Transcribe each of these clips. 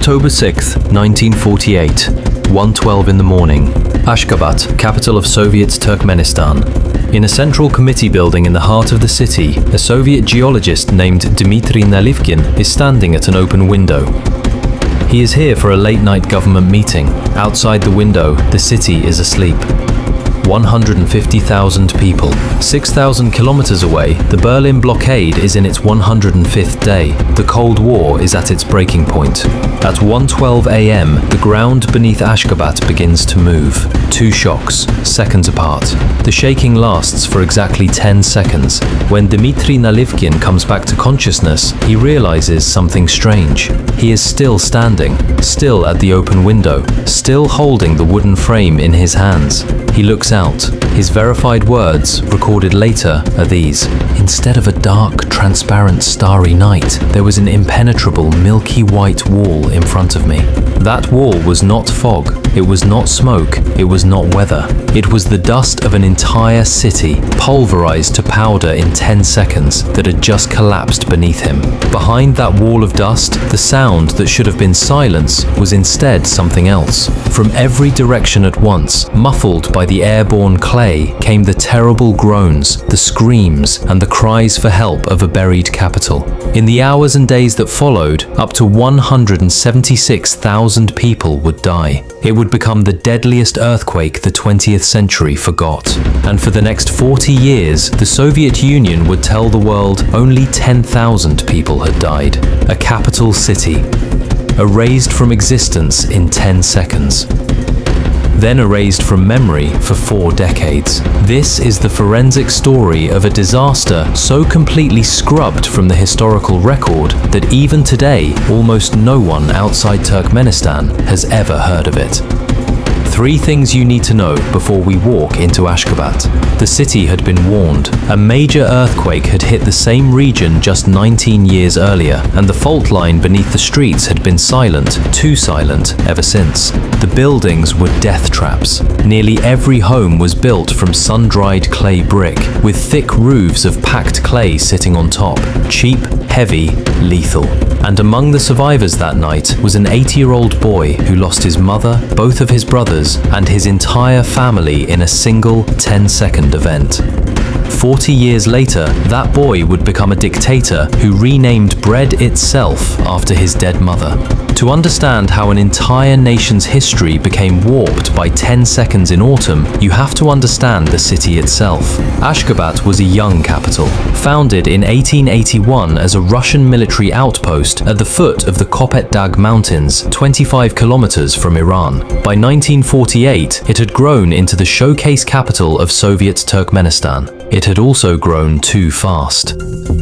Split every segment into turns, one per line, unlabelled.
October 6, 1948, 1:12 in the morning. Ashgabat, capital of Soviet Turkmenistan. In a central committee building in the heart of the city, a Soviet geologist named Dmitry Nalivkin is standing at an open window. He is here for a late-night government meeting. Outside the window, the city is asleep. 150,000 people. 6,000 kilometers away, the Berlin Blockade is in its 105th day. The Cold War is at its breaking point. At 1:12 a.m., the ground beneath Ashgabat begins to move. 2 shocks, seconds apart. The shaking lasts for exactly 10 seconds. When Dmitry Nalivkin comes back to consciousness, he realizes something strange. He is still standing, still at the open window, still holding the wooden frame in his hands. He looks out. His verified words, recorded later, are these. Instead of a dark, transparent, starry night, there was an impenetrable Milky-White Wall in front of me. That wall was not fog, it was not smoke, it was not weather. It was the dust of an entire city, pulverized to powder in 10 seconds, that had just collapsed beneath him. Behind that wall of dust, the sound that should have been silence was instead something else. From every direction at once, muffled by the airborne clay, came the terrible groans, the screams, and the cries for help of a buried capital. In the hours and days that followed, up to 176,000 people would die. It would become the deadliest earthquake the 20th century forgot. And for the next 40 years, the Soviet Union would tell the world only 10,000 people had died. A capital city, erased from existence in 10 seconds. Then erased from memory for 4 decades. This is the forensic story of a disaster so completely scrubbed from the historical record that even today, almost no one outside Turkmenistan has ever heard of it. 3 things you need to know before we walk into Ashgabat. The city had been warned. A major earthquake had hit the same region just 19 years earlier, and the fault line beneath the streets had been silent, too silent, ever since. The buildings were death traps. Nearly every home was built from sun-dried clay brick, with thick roofs of packed clay sitting on top. Cheap, heavy, lethal. And among the survivors that night was an 8-year-old boy who lost his mother, both of his brothers, and his entire family in a single 10-second event. 40 years later, that boy would become a dictator who renamed bread itself after his dead mother. To understand how an entire nation's history became warped by 10 seconds in autumn, you have to understand the city itself. Ashgabat was a young capital, founded in 1881 as a Russian military outpost at the foot of the Kopet Dag Mountains, 25 kilometers from Iran. By 1948, it had grown into the showcase capital of Soviet Turkmenistan. It had also grown too fast.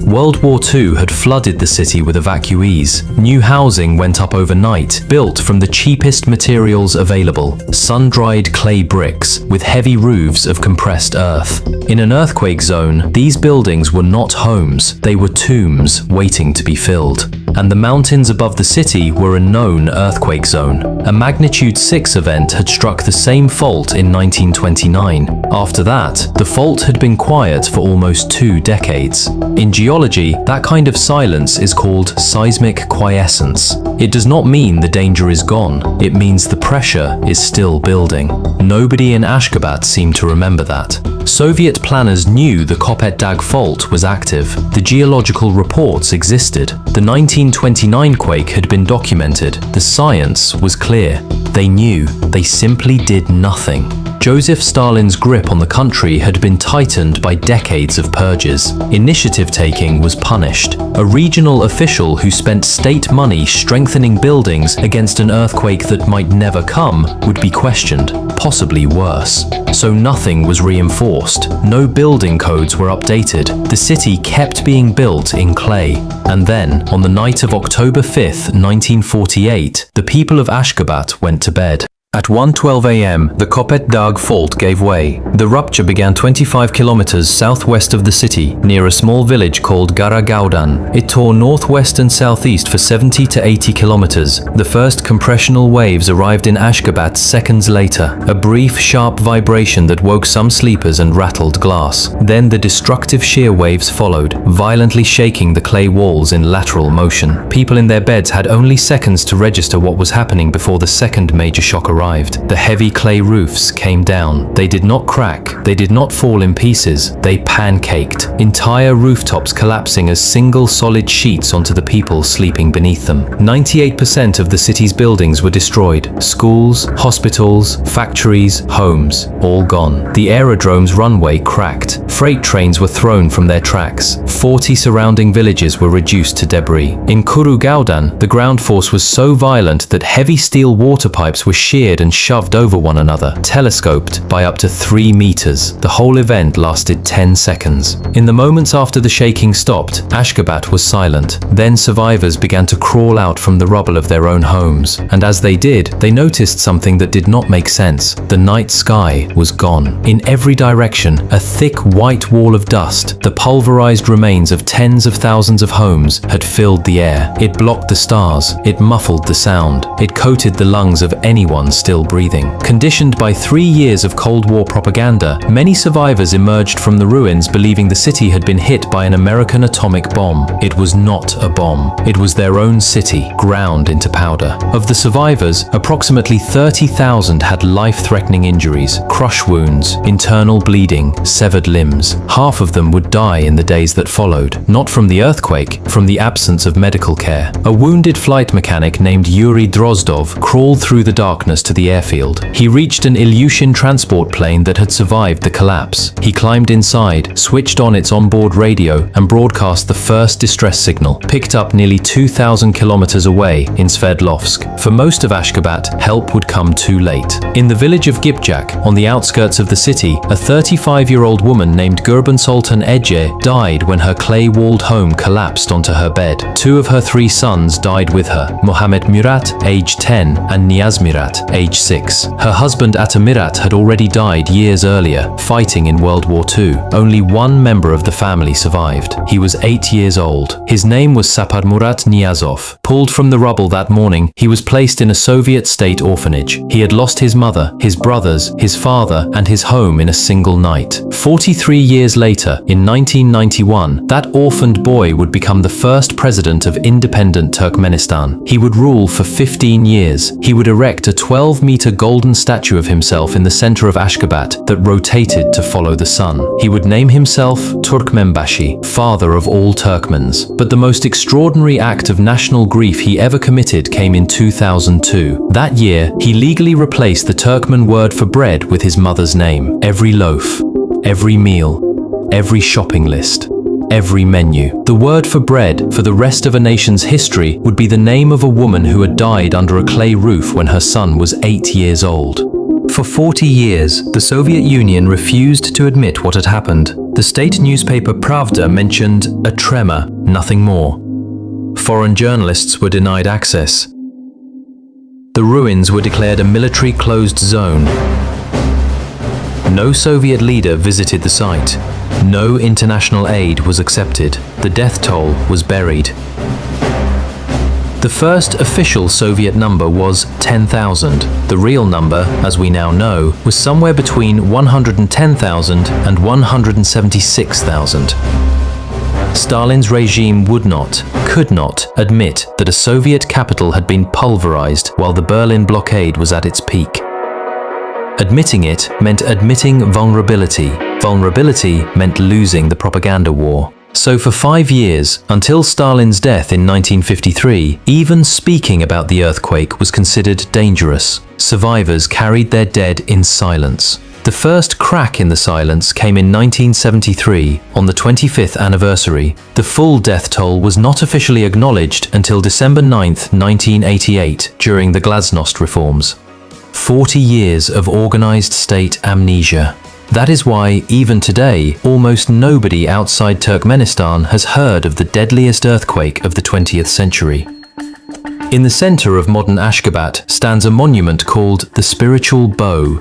World War II had flooded the city with evacuees. New housing went up overnight, built from the cheapest materials available, sun-dried clay bricks with heavy roofs of compressed earth. In an earthquake zone, these buildings were not homes, they were tombs waiting to be filled. And the mountains above the city were a known earthquake zone. A magnitude 6 event had struck the same fault in 1929. After that, the fault had been quiet for almost 2 decades. In geology, that kind of silence is called seismic quiescence. It does not mean the danger is gone, it means the pressure is still building. Nobody in Ashgabat seemed to remember that. Soviet planners knew the Kopet Dag fault was active. The geological reports existed. The 1929 quake had been documented. The science was clear. They knew. They simply did nothing. Joseph Stalin's grip on the country had been tightened by decades of purges. Initiative-taking was punished. A regional official who spent state money strengthening buildings against an earthquake that might never come would be questioned, possibly worse. So nothing was reinforced. No building codes were updated. The city kept being built in clay. And then, on the night of October 5th, 1948, the people of Ashgabat went to bed. At 1:12 a.m., the Kopet Dag fault gave way. The rupture began 25 kilometers southwest of the city, near a small village called Garagaudan. It tore northwest and southeast for 70 to 80 kilometers. The first compressional waves arrived in Ashgabat seconds later, a brief, sharp vibration that woke some sleepers and rattled glass. Then the destructive shear waves followed, violently shaking the clay walls in lateral motion. People in their beds had only seconds to register what was happening before the second major shock arrived. The heavy clay roofs came down. They did not crack. They did not fall in pieces. They pancaked, entire rooftops collapsing as single solid sheets onto the people sleeping beneath them. 98% of the city's buildings were destroyed. Schools, hospitals, factories, homes, all gone. The aerodrome's runway cracked. Freight trains were thrown from their tracks. 40 surrounding villages were reduced to debris. In Kurugaudan, the ground force was so violent that heavy steel water pipes were sheared and shoved over one another, telescoped by up to 3 meters. The whole event lasted 10 seconds. In the moments after the shaking stopped, Ashgabat was silent. Then survivors began to crawl out from the rubble of their own homes. And as they did, they noticed something that did not make sense. The night sky was gone. In every direction, a thick white wall of dust, the pulverized remains of tens of thousands of homes, had filled the air. It blocked the stars. It muffled the sound. It coated the lungs of anyone still breathing. Conditioned by 3 years of Cold War propaganda, many survivors emerged from the ruins believing the city had been hit by an American atomic bomb. It was not a bomb. It was their own city, ground into powder. Of the survivors, approximately 30,000 had life-threatening injuries, crush wounds, internal bleeding, severed limbs. Half of them would die in the days that followed, not from the earthquake, from the absence of medical care. A wounded flight mechanic named Yuri Drozdov crawled through the darkness to the airfield. He reached an Ilyushin transport plane that had survived the collapse. He climbed inside, switched on its onboard radio, and broadcast the first distress signal, picked up nearly 2,000 kilometers away in Sverdlovsk. For most of Ashgabat, help would come too late. In the village of Gypjak, on the outskirts of the city, a 35-year-old woman named Gurban Sultan Ece died when her clay-walled home collapsed onto her bed. 2 of her 3 sons died with her, Mohammed Murat, age 10, and Niyazmirat, age 6. Her husband Atamirat had already died years earlier, fighting in World War II. Only one member of the family survived. He was 8 years old. His name was Saparmurat Niyazov. Pulled from the rubble that morning, he was placed in a Soviet state orphanage. He had lost his mother, his brothers, his father, and his home in a single night. 43 years later, in 1991, that orphaned boy would become the first president of independent Turkmenistan. He would rule for 15 years. He would erect a 12-meter golden statue of himself in the center of Ashgabat that rotated to follow the sun. He would name himself Turkmenbashi, father of all Turkmens. But the most extraordinary act of national grief he ever committed came in 2002. That year, he legally replaced the Turkmen word for bread with his mother's name. Every loaf, every meal, every shopping list, every menu. The word for bread for the rest of a nation's history would be the name of a woman who had died under a clay roof when her son was 8 years old. For 40 years, the Soviet Union refused to admit what had happened. The state newspaper Pravda mentioned a tremor, nothing more. Foreign journalists were denied access. The ruins were declared a military closed zone. No Soviet leader visited the site. No international aid was accepted. The death toll was buried. The first official Soviet number was 10,000. The real number, as we now know, was somewhere between 110,000 and 176,000. Stalin's regime would not, could not, admit that a Soviet capital had been pulverized while the Berlin Blockade was at its peak. Admitting it meant admitting vulnerability. Vulnerability meant losing the propaganda war. So for 5 years, until Stalin's death in 1953, even speaking about the earthquake was considered dangerous. Survivors carried their dead in silence. The first crack in the silence came in 1973, on the 25th anniversary. The full death toll was not officially acknowledged until December 9, 1988, during the Glasnost reforms. 40 years of organized state amnesia. That is why, even today, almost nobody outside Turkmenistan has heard of the deadliest earthquake of the 20th century. In the center of modern Ashgabat stands a monument called the Spiritual Bow,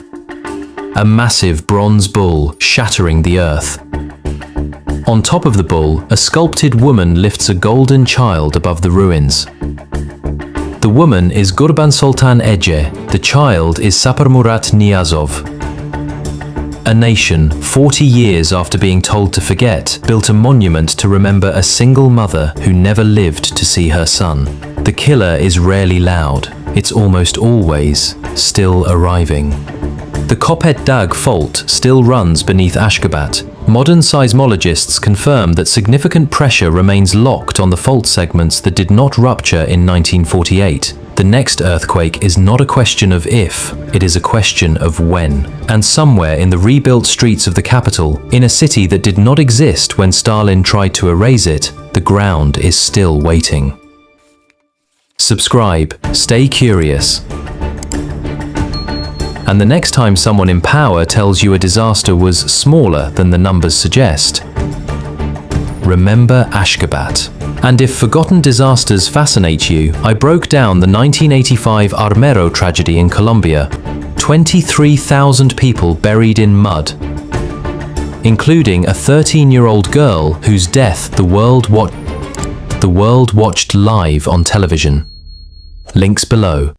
a massive bronze bull shattering the earth. On top of the bull, a sculpted woman lifts a golden child above the ruins. The woman is Gurban Sultan Ece, the child is Saparmurat Niyazov. A nation, 40 years after being told to forget, built a monument to remember a single mother who never lived to see her son. The killer is rarely loud. It's almost always still arriving. The Kopet Dag fault still runs beneath Ashgabat. Modern seismologists confirm that significant pressure remains locked on the fault segments that did not rupture in 1948. The next earthquake is not a question of if, it is a question of when. And somewhere in the rebuilt streets of the capital, in a city that did not exist when Stalin tried to erase it, the ground is still waiting. Subscribe, stay curious. And the next time someone in power tells you a disaster was smaller than the numbers suggest, remember Ashgabat. And if forgotten disasters fascinate you, I broke down the 1985 Armero tragedy in Colombia. 23,000 people buried in mud, including a 13-year-old girl whose death the world watched live on television. Links below.